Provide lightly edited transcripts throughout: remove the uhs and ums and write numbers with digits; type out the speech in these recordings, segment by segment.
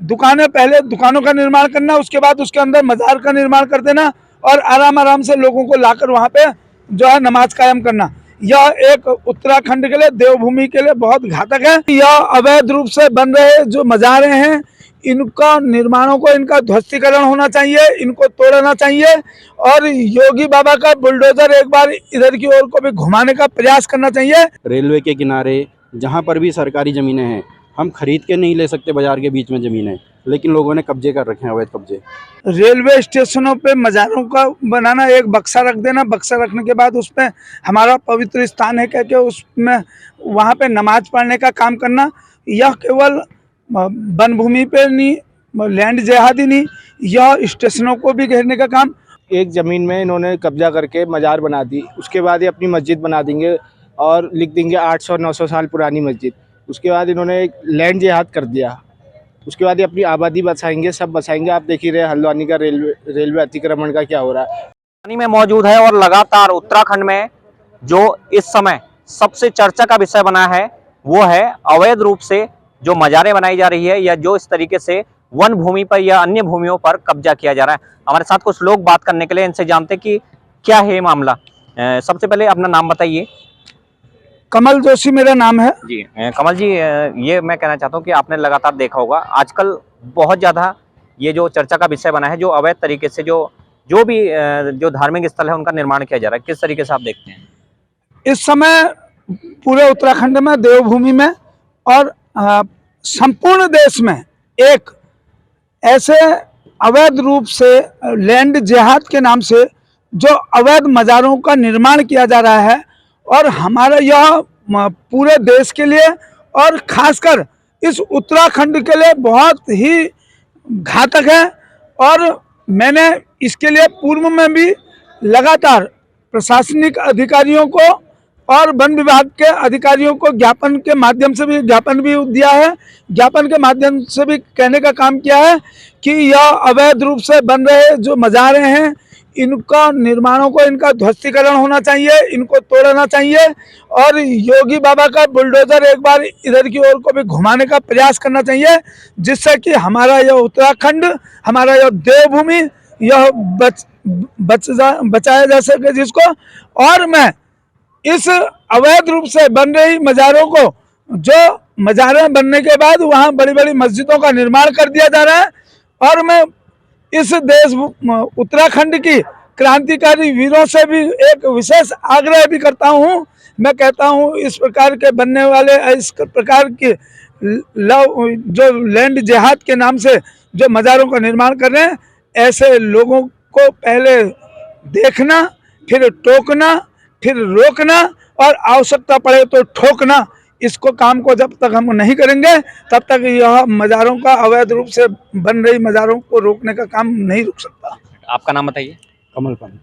दुकानें, पहले दुकानों का निर्माण करना, उसके बाद उसके अंदर मजार का निर्माण कर देना और आराम आराम से लोगों को लाकर वहाँ पे जो है नमाज कायम करना। यह एक उत्तराखंड के लिए, देवभूमि के लिए बहुत घातक है। यह अवैध रूप से बन रहे जो मजारे हैं, इनका निर्माणों को, इनका ध्वस्तीकरण होना चाहिए, इनको तोड़ना चाहिए और योगी बाबा का बुलडोजर एक बार इधर की ओर को भी घुमाने का प्रयास करना चाहिए। रेलवे के किनारे जहाँ पर भी सरकारी ज़मीनें हैं, हम खरीद के नहीं ले सकते, बाजार के बीच में ज़मीनें, लेकिन लोगों ने कब्जे कर रखे हैं, अवैध कब्जे। रेलवे स्टेशनों पे मज़ारों का बनाना, एक बक्सा रख देना, बक्सा रखने के बाद उसमें हमारा पवित्र स्थान है कह के उसमें वहाँ पे नमाज पढ़ने का काम करना, यह केवल वन भूमि पे नहीं, लैंड जिहादी नहीं, यह स्टेशनों को भी घेरने का काम। एक ज़मीन में इन्होंने कब्जा करके मज़ार बना दी, उसके बाद ये अपनी मस्जिद बना देंगे और लिख देंगे 800-900 साल पुरानी मस्जिद। उसके बाद इन्होंने एक लैंड जिहाद कर दिया, उसके बाद ये अपनी आबादी बसाएंगे, सब बसाएंगे। आप देख ही रहे हल्द्वानी का रेलवे अतिक्रमण का क्या हो रहा है। पानी में मौजूद है और लगातार उत्तराखंड में जो इस समय सबसे चर्चा का विषय बना है वो है अवैध रूप से जो मजारें बनाई जा रही है या जो इस तरीके से वन भूमि पर या अन्य भूमियों पर कब्जा किया जा रहा है। हमारे साथ कुछ लोग बात करने के लिए, इनसे जानते कि क्या है ये मामला। सबसे पहले अपना नाम बताइए। कमल जोशी मेरा नाम है जी। कमल जी, ये मैं कहना चाहता हूँ कि आपने लगातार देखा होगा आजकल बहुत ज़्यादा ये जो चर्चा का विषय बना है, जो अवैध तरीके से जो भी जो धार्मिक स्थल है उनका निर्माण किया जा रहा है, किस तरीके से आप देखते हैं? इस समय पूरे उत्तराखंड में, देवभूमि में और संपूर्ण देश में एक ऐसे अवैध रूप से लैंड जिहाद के नाम से जो अवैध मज़ारों का निर्माण किया जा रहा है और हमारा यह पूरे देश के लिए और खासकर इस उत्तराखंड के लिए बहुत ही घातक है। और मैंने इसके लिए पूर्व में भी लगातार प्रशासनिक अधिकारियों को और वन विभाग के अधिकारियों को ज्ञापन के माध्यम से भी दिया है, ज्ञापन के माध्यम से भी कहने का काम किया है कि यह अवैध रूप से बन रहे जो मज़ारे हैं, इनका निर्माणों को, इनका ध्वस्तीकरण होना चाहिए, इनको तोड़ना चाहिए और योगी बाबा का बुलडोजर एक बार इधर की ओर को भी घुमाने का प्रयास करना चाहिए, जिससे कि हमारा यह उत्तराखंड, हमारा यह देवभूमि, यह बचाया जा सके जिसको। और मैं इस अवैध रूप से बन रही मज़ारों को, जो मज़ारें बनने के बाद वहाँ बड़ी बड़ी मस्जिदों का निर्माण कर दिया जा रहा है, और मैं इस देश उत्तराखंड की क्रांतिकारी वीरों से भी एक विशेष आग्रह भी करता हूँ। मैं कहता हूँ इस प्रकार के बनने वाले, इस प्रकार के जो लैंड जिहाद के नाम से जो मज़ारों का निर्माण कर रहे हैं, ऐसे लोगों को पहले देखना, फिर टोकना, फिर रोकना और आवश्यकता पड़े तो ठोकना। इसको काम को जब तक हम नहीं करेंगे तब तक यह मज़ारों का, अवैध रूप से बन रही मज़ारों को रोकने का काम नहीं रुक सकता। आपका नाम बताइए। कमल पंत।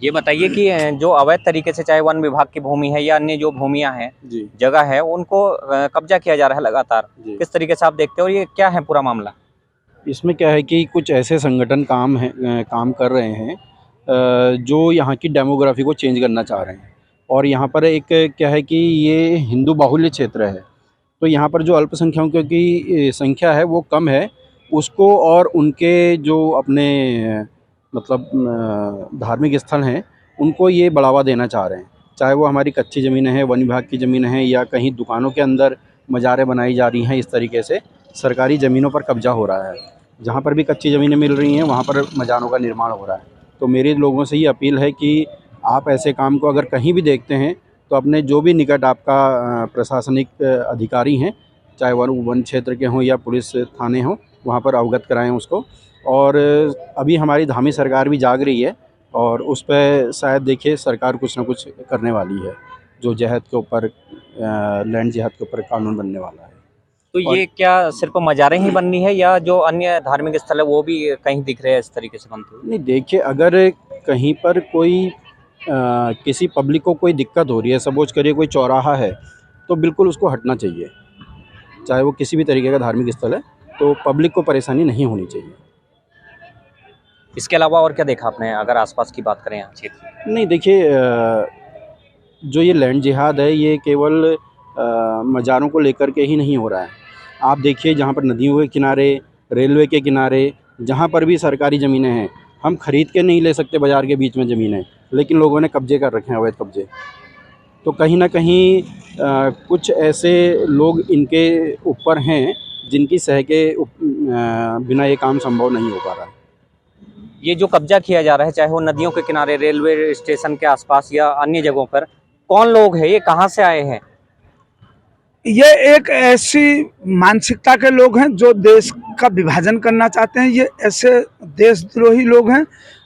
ये बताइए कि जो अवैध तरीके से चाहे वन विभाग की भूमि है या अन्य जो भूमियां हैं, जी, जगह है, उनको कब्जा किया जा रहा है लगातार, जी। किस तरीके से आप देखते हो और ये क्या है पूरा मामला? इसमें क्या है कि कुछ ऐसे संगठन काम कर रहे हैं जो यहाँ की डेमोग्राफी को चेंज करना चाह रहे हैं। और यहाँ पर एक क्या है कि ये हिंदू बाहुल्य क्षेत्र है, तो यहाँ पर जो अल्पसंख्यकों की संख्या है वो कम है, उसको और उनके जो अपने मतलब धार्मिक स्थल हैं, उनको ये बढ़ावा देना चाह रहे हैं। चाहे वो हमारी कच्ची ज़मीनें हैं, वन विभाग की ज़मीनें हैं, या कहीं दुकानों के अंदर मज़ारें बनाई जा रही हैं, इस तरीके से सरकारी ज़मीनों पर कब्जा हो रहा है। जहाँ पर भी कच्ची ज़मीनें मिल रही हैं, वहाँ पर मज़ारों का निर्माण हो रहा है। तो मेरी लोगों से ये अपील है कि आप ऐसे काम को अगर कहीं भी देखते हैं, तो अपने जो भी निकट आपका प्रशासनिक अधिकारी हैं, चाहे वन क्षेत्र के हों या पुलिस थाने हों, वहाँ पर अवगत कराएँ उसको। और अभी हमारी धामी सरकार भी जाग रही है और उस पे शायद देखिए सरकार कुछ ना कुछ करने वाली है, जो जिहाद के ऊपर लैंड जिहाद के ऊपर कानून बनने वाला है। तो ये क्या सिर्फ मज़ारें ही बननी है या जो अन्य धार्मिक स्थल है वो भी कहीं दिख रहे हैं इस तरीके से बनते हुए? नहीं, देखिए, अगर कहीं पर कोई किसी पब्लिक को कोई दिक्कत हो रही है, सपोज करिए कोई चौराहा है, तो बिल्कुल उसको हटना चाहिए। चाहे वो किसी भी तरीके का धार्मिक स्थल है, तो पब्लिक को परेशानी नहीं होनी चाहिए। इसके अलावा और क्या देखा आपने, अगर आसपास की बात करें यहाँ क्षेत्र की? नहीं, देखिए, जो ये लैंड जिहाद है, ये केवल मज़ारों को लेकर के ही नहीं हो रहा है। आप देखिए जहाँ पर नदियों के किनारे, रेलवे के किनारे, जहाँ पर भी सरकारी ज़मीनें हैं, हम खरीद के नहीं ले सकते बाज़ार के बीच में ज़मीनें, लेकिन लोगों ने कब्जे कर रखे हैं, अवैध कब्जे। तो कहीं ना कहीं कुछ ऐसे लोग इनके ऊपर हैं जिनकी सह के बिना ये काम संभव नहीं हो पा रहा है। ये जो कब्जा किया जा रहा है, चाहे वो नदियों के किनारे, रेलवे स्टेशन के आसपास या अन्य जगहों पर, कौन लोग हैं, ये कहाँ से आए हैं? ये एक ऐसी मानसिकता के लोग हैं जो देश का विभाजन करना चाहते हैं। ये ऐसे देशद्रोही लोग हैं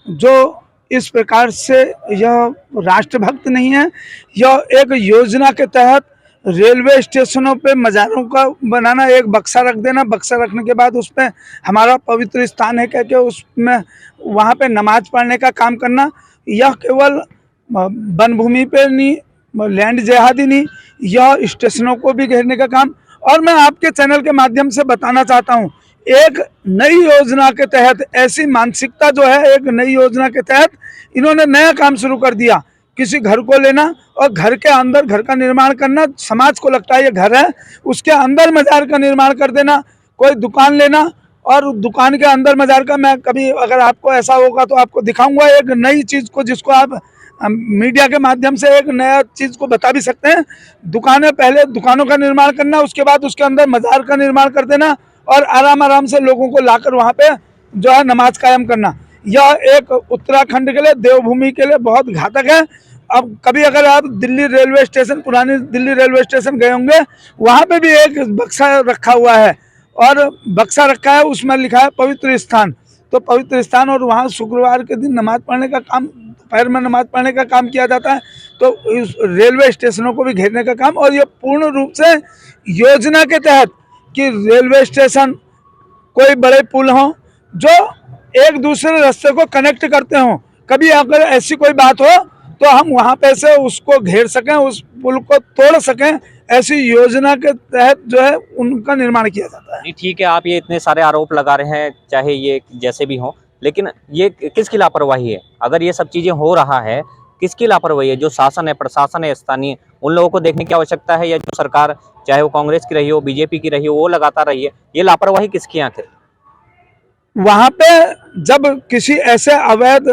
जो इस प्रकार से, यह राष्ट्रभक्त नहीं है। यह एक योजना के तहत रेलवे स्टेशनों पे मज़ारों का बनाना, एक बक्सा रख देना, बक्सा रखने के बाद उस पर हमारा पवित्र स्थान है कह के उसमें वहाँ पे नमाज पढ़ने का काम करना। यह केवल वन भूमि पे नहीं, लैंड जिहादी नहीं, यह स्टेशनों को भी घेरने का काम। और मैं आपके चैनल के माध्यम से बताना चाहता हूं, एक नई योजना के तहत, ऐसी मानसिकता जो है, एक नई योजना के तहत इन्होंने नया काम शुरू कर दिया। किसी घर को लेना और घर के अंदर घर का निर्माण करना, समाज को लगता है ये घर है, उसके अंदर मजार का निर्माण कर देना। कोई दुकान लेना और दुकान के अंदर मजार का, मैं कभी अगर आपको ऐसा होगा तो आपको दिखाऊंगा एक नई चीज़ को, जिसको आप मीडिया के माध्यम से एक नया चीज़ को बता भी सकते हैं। दुकानें, पहले दुकानों का निर्माण करना, उसके बाद उसके अंदर मजार का निर्माण कर देना और आराम आराम से लोगों को लाकर वहाँ पे जो है नमाज कायम करना। यह एक उत्तराखंड के लिए, देवभूमि के लिए बहुत घातक है। अब कभी अगर आप दिल्ली रेलवे स्टेशन, पुरानी दिल्ली रेलवे स्टेशन गए होंगे, वहाँ पे भी एक बक्सा रखा हुआ है और बक्सा रखा है, उसमें लिखा है पवित्र स्थान। तो पवित्र स्थान, और वहाँ शुक्रवार के दिन नमाज पढ़ने का काम, दोपहर में नमाज पढ़ने का काम किया जाता है। तो इस रेलवे स्टेशनों को भी घेरने का काम, और ये पूर्ण रूप से योजना के तहत कि रेलवे स्टेशन, कोई बड़े पुल हों जो एक दूसरे रास्ते को कनेक्ट करते हों, कभी अगर ऐसी कोई बात हो तो हम वहाँ पे से उसको घेर सकें, उस पुल को तोड़ सकें, ऐसी योजना के तहत जो है उनका निर्माण किया जाता है। नहीं, ठीक है, आप ये इतने सारे आरोप लगा रहे हैं, चाहे ये जैसे भी हो, लेकिन ये किसकी लापरवाही है? अगर ये सब चीजें हो रहा है, किसकी लापरवाही है? जो शासन है, प्रशासन है स्थानीय, उन लोगों को देखने की आवश्यकता है, या जो सरकार, चाहे वो कांग्रेस की रही हो, बीजेपी की रही हो, वो लगातार रही है? ये लापरवाही किसकी आखिर? वहाँ पे जब किसी ऐसे अवैध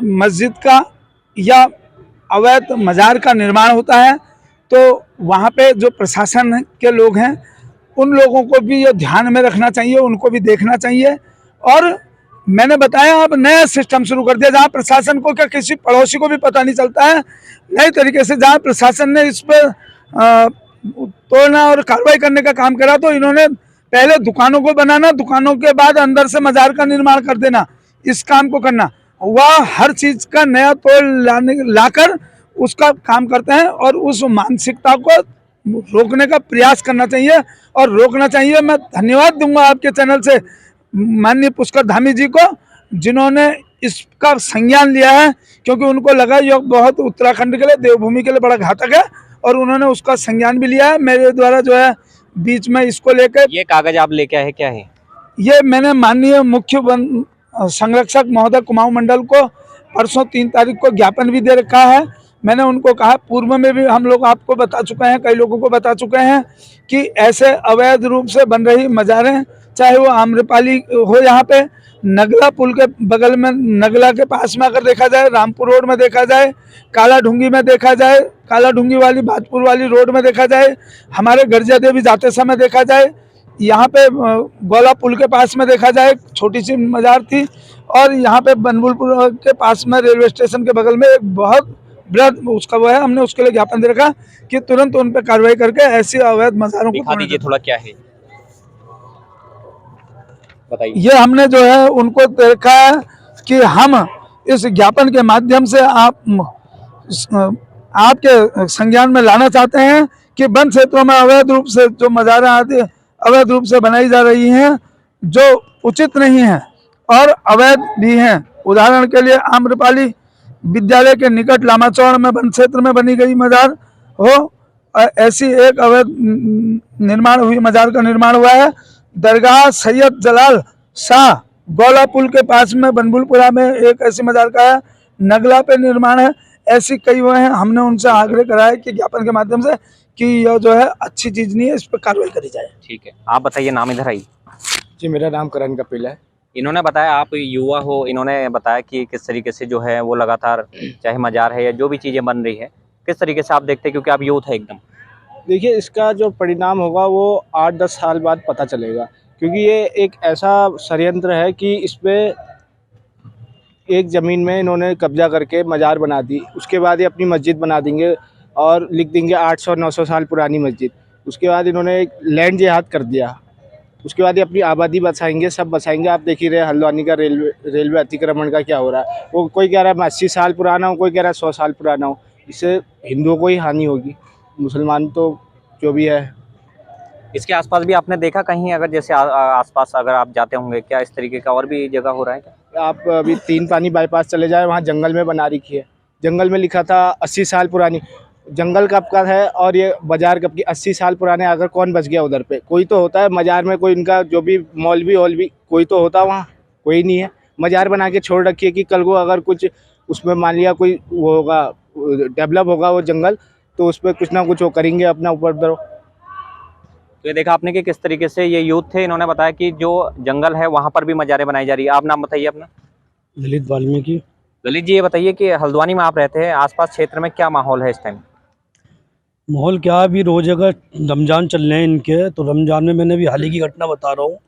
मस्जिद का या अवैध मज़ार का निर्माण होता है तो वहाँ पे जो प्रशासन के लोग हैं उन लोगों को भी ये ध्यान में रखना चाहिए, उनको भी देखना चाहिए। और मैंने बताया, अब नया सिस्टम शुरू कर दिया जहाँ प्रशासन को, क्या किसी पड़ोसी को भी पता नहीं चलता है, नए तरीके से जहाँ प्रशासन ने इस पर तोड़ना और कार्रवाई करने का काम करा, तो इन्होंने पहले दुकानों को बनाना, दुकानों के बाद अंदर से मजार का निर्माण कर देना, इस काम को करना। वह हर चीज़ का नया तोड़ लाकर उसका काम करते हैं और उस मानसिकता को रोकने का प्रयास करना चाहिए और रोकना चाहिए। मैं धन्यवाद दूंगा आपके चैनल से माननीय पुष्कर धामी जी को, जिन्होंने इसका संज्ञान लिया है, क्योंकि उनको लगा ये बहुत उत्तराखंड के लिए, देवभूमि के लिए बड़ा घातक है, और उन्होंने उसका संज्ञान भी लिया है। मेरे द्वारा जो है बीच में इसको लेकर, ये कागज आप लेके आए, क्या है ये मैंने माननीय मुख्य वन संरक्षक महोदय कुमाऊं मंडल को परसों 3 तारीख को ज्ञापन भी दे रखा है। मैंने उनको कहा, पूर्व में भी हम लोग आपको बता चुके हैं, कई लोगों को बता चुके हैं कि ऐसे अवैध रूप से बन रही मज़ारें, चाहे वो आम्रपाली हो, यहाँ पे नगला पुल के बगल में, नगला के पास में अगर देखा जाए, रामपुर रोड में देखा जाए, काला ढूंगी में देखा जाए, काला ढूंगी वाली बाजपुर वाली रोड में देखा जाए, हमारे गर्जिया देवी जाते समय देखा जाए, यहाँ पे गोला पुल के पास में देखा जाए छोटी सी मज़ार थी, और यहाँ पे बनबुलपुर के पास में रेलवे स्टेशन के बगल में एक बहुत बृहद उसका वो है। हमने उसके लिए ज्ञापन दे रखा कि तुरंत उन पर कार्रवाई करके ऐसी अवैध मज़ारों को दिखा दीजिए थोड़ा, क्या है बताइए। ये हमने जो है उनको दे रखा है कि हम इस ज्ञापन के माध्यम से आपके संज्ञान में लाना चाहते हैं कि वन क्षेत्रों में अवैध रूप से जो मज़ारें आदि अवैध रूप से बनाई जा रही हैं, जो उचित नहीं हैं और अवैध भी हैं। उदाहरण के लिए आम्रपाली विद्यालय के निकट लामाचौड़ में वन क्षेत्र में बनी गई मज़ार हो, ऐसी एक अवैध निर्माण हुई मज़ार का निर्माण हुआ है। दरगाह सैयद जलाल शाह गोला पुल के पास में बनबुलपुरा में एक ऐसी मज़ार का है, नगला पे निर्माण है, ऐसी कई वो हैं। हमने उनसे आग्रह करा है कि ज्ञापन के माध्यम से कि यह जो है अच्छी चीज़ नहीं है, इस पर कार्रवाई करी जाए। ठीक है, आप बताइए, नाम इधर आइए। जी, मेरा नाम करण कपिल है। इन्होंने बताया, आप युवा हो, इन्होंने बताया कि किस तरीके से जो है वो लगातार, चाहे मजार है या जो भी चीज़ें बन रही है, किस तरीके से आप देखते हैं, क्योंकि आप यूथ है एकदम। देखिए, इसका जो परिणाम होगा वो 8-10 साल बाद पता चलेगा, क्योंकि ये एक ऐसा षड्यंत्र है कि इस पे एक ज़मीन में इन्होंने कब्जा करके मज़ार बना दी। उसके बाद ये अपनी मस्जिद बना देंगे और लिख देंगे 800-900 साल पुरानी मस्जिद। उसके बाद इन्होंने एक लैंड जिहाद कर दिया। उसके बाद ये अपनी आबादी बसाएंगे, सब बसाएंगे। आप देख ही रहे हल्द्वानी का रेलवे अतिक्रमण का क्या हो रहा है। वो कोई कह रहा है मैं 80 साल पुराना हूँ, कोई कह रहा है 100 साल पुराना हूँ। इससे हिंदुओं को ही हानि होगी, मुसलमान तो जो भी है। इसके आसपास भी आपने देखा कहीं, अगर जैसे आसपास अगर आप जाते होंगे, क्या इस तरीके का और भी जगह हो रहा है क्या? आप अभी 3 पानी बाईपास चले जाए, वहाँ जंगल में बना रखी है। जंगल में लिखा था 80 साल पुरानी। जंगल कब का है और ये बाजार कब की? 80 साल पुराने। अगर कौन बच गया उधर पे? कोई तो होता है मजार में, कोई इनका जो भी मौलवी कोई तो होता है वहाँ, कोई नहीं है। मजार बना के छोड़ रखी है कि कल को अगर कुछ उसमें मान लिया कोई वो होगा, डेवलप होगा वो जंगल, तो उस पर कुछ ना कुछ वो करेंगे अपना ऊपर। तो ये देखा आपने कि किस तरीके से ये यूथ थे, इन्होंने बताया कि जो जंगल है वहाँ पर भी मजारें बनाई जा रही है। आप नाम बताइए अपना। ललित वाल्मीकि। ललित जी, ये बताइए कि हल्द्वानी में आप रहते हैं, आसपास क्षेत्र में क्या माहौल है इस टाइम? माहौल क्या है, अभी रोज़ अगर रमज़ान चल रहे हैं इनके, तो रमज़ान में मैंने अभी हाल ही की घटना बता रहा हूँ।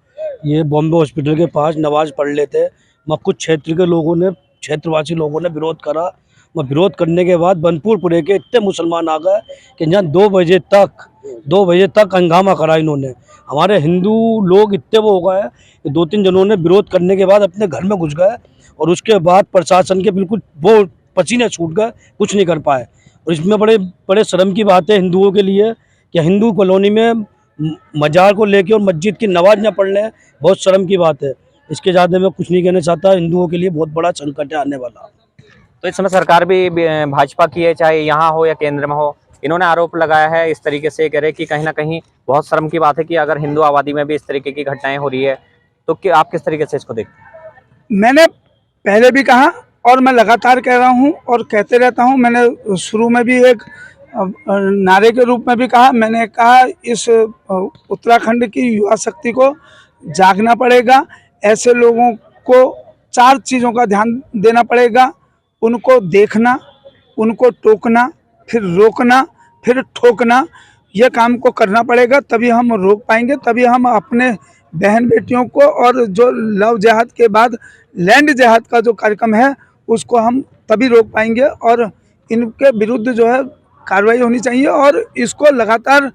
ये बॉम्बे हॉस्पिटल के पास नमाज़ पढ़ लेते, वहाँ कुछ क्षेत्र के लोगों ने, क्षेत्रवासी लोगों ने विरोध करा। वह विरोध करने के बाद बनपुरपुरे के इतने मुसलमान आ गए कि जहाँ 2 बजे तक हंगामा करा इन्होंने। हमारे हिंदू लोग इतने वो हो गए कि 2-3 जनों ने विरोध करने के बाद अपने घर में घुस गए, और उसके बाद प्रशासन के बिल्कुल वो पसीने छूट गए, कुछ नहीं कर पाए। और इसमें बड़े बड़े शर्म की बात है हिंदुओं के लिए कि हिंदू कॉलोनी में मजार को लेके और मस्जिद की नमाज न पढ़ लें, बहुत शर्म की बात है। इसके ज़्यादा मैं कुछ नहीं कहना चाहता। हिंदुओं के लिए बहुत बड़ा संकट है आने वाला। तो इस समय सरकार भी भाजपा की है, चाहे यहाँ हो या केंद्र में हो, इन्होंने आरोप लगाया है इस तरीके से, कह रहे कि कहीं ना कहीं बहुत शर्म की बात है कि अगर हिंदू आबादी में भी इस तरीके की घटनाएं हो रही है, तो आप किस तरीके से इसको देखते हैं? मैंने पहले भी कहा और मैं लगातार कह रहा हूं और कहते रहता हूं। मैंने शुरू में भी एक नारे के रूप में भी कहा। मैंने कहा इस उत्तराखंड की युवा शक्ति को जागना पड़ेगा। ऐसे लोगों को 4 चीज़ों का ध्यान देना पड़ेगा: उनको देखना, उनको टोकना, फिर रोकना, फिर ठोकना। यह काम को करना पड़ेगा, तभी हम रोक पाएंगे, तभी हम अपने बहन बेटियों को, और जो लव जिहाद के बाद लैंड जिहाद का जो कार्यक्रम है उसको हम तभी रोक पाएंगे। और इनके विरुद्ध जो है कार्रवाई होनी चाहिए और इसको लगातार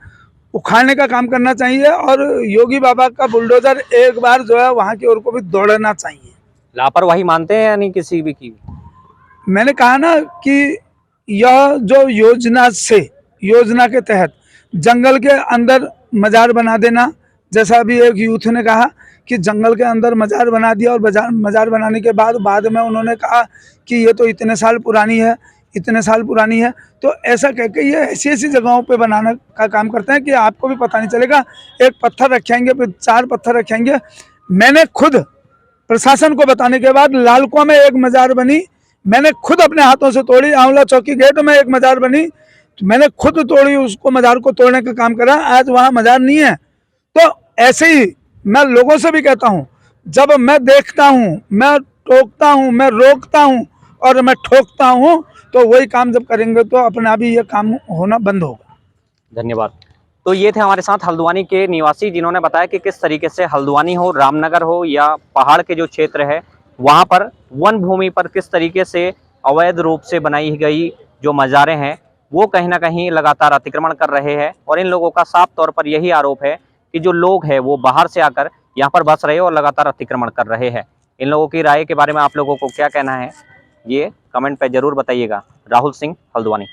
उखाड़ने का काम करना चाहिए। और योगी बाबा का बुलडोजर एक बार जो है वहाँ की ओर को भी दौड़ना चाहिए। लापरवाही मानते हैं या नहीं किसी भी की? मैंने कहा ना कि यह जो योजना के तहत जंगल के अंदर मजार बना देना, जैसा अभी एक यूथ ने कहा कि जंगल के अंदर मजार बना दिया, और मजार बनाने के बाद में उन्होंने कहा कि ये तो इतने साल पुरानी है। तो ऐसा कह के ये ऐसी जगहों पे बनाने का काम करते हैं कि आपको भी पता नहीं चलेगा। एक पत्थर रखेंगे, फिर 4 पत्थर रखेंगे। मैंने खुद प्रशासन को बताने के बाद लालकुआं में एक मजार बनी, मैंने खुद अपने हाथों से तोड़ी। आंवला चौकी गेट में एक मजार बनी, तो मैंने खुद तोड़ी, उसको मजार को तोड़ने का काम करा। आज वहाँ मजार नहीं है। तो ऐसे ही मैं लोगों से भी कहता हूँ, जब मैं देखता हूँ, मैं टोकता हूँ, मैं रोकता हूँ और मैं ठोकता हूँ, तो वही काम जब करेंगे तो अपने आप ही ये काम होना बंद होगा। धन्यवाद। तो ये थे हमारे साथ हल्द्वानी के निवासी, जिन्होंने बताया कि किस तरीके से हल्द्वानी हो, रामनगर हो या पहाड़ के जो क्षेत्र है, वहाँ पर वन भूमि पर किस तरीके से अवैध रूप से बनाई गई जो मज़ारें हैं वो कहीं ना कहीं लगातार अतिक्रमण कर रहे हैं। और इन लोगों का साफ तौर पर यही आरोप है कि जो लोग हैं वो बाहर से आकर यहाँ पर बस रहे और लगातार अतिक्रमण कर रहे हैं। इन लोगों की राय के बारे में आप लोगों को क्या कहना है, ये कमेंट पे जरूर बताइएगा। राहुल सिंह, हल्द्वानी।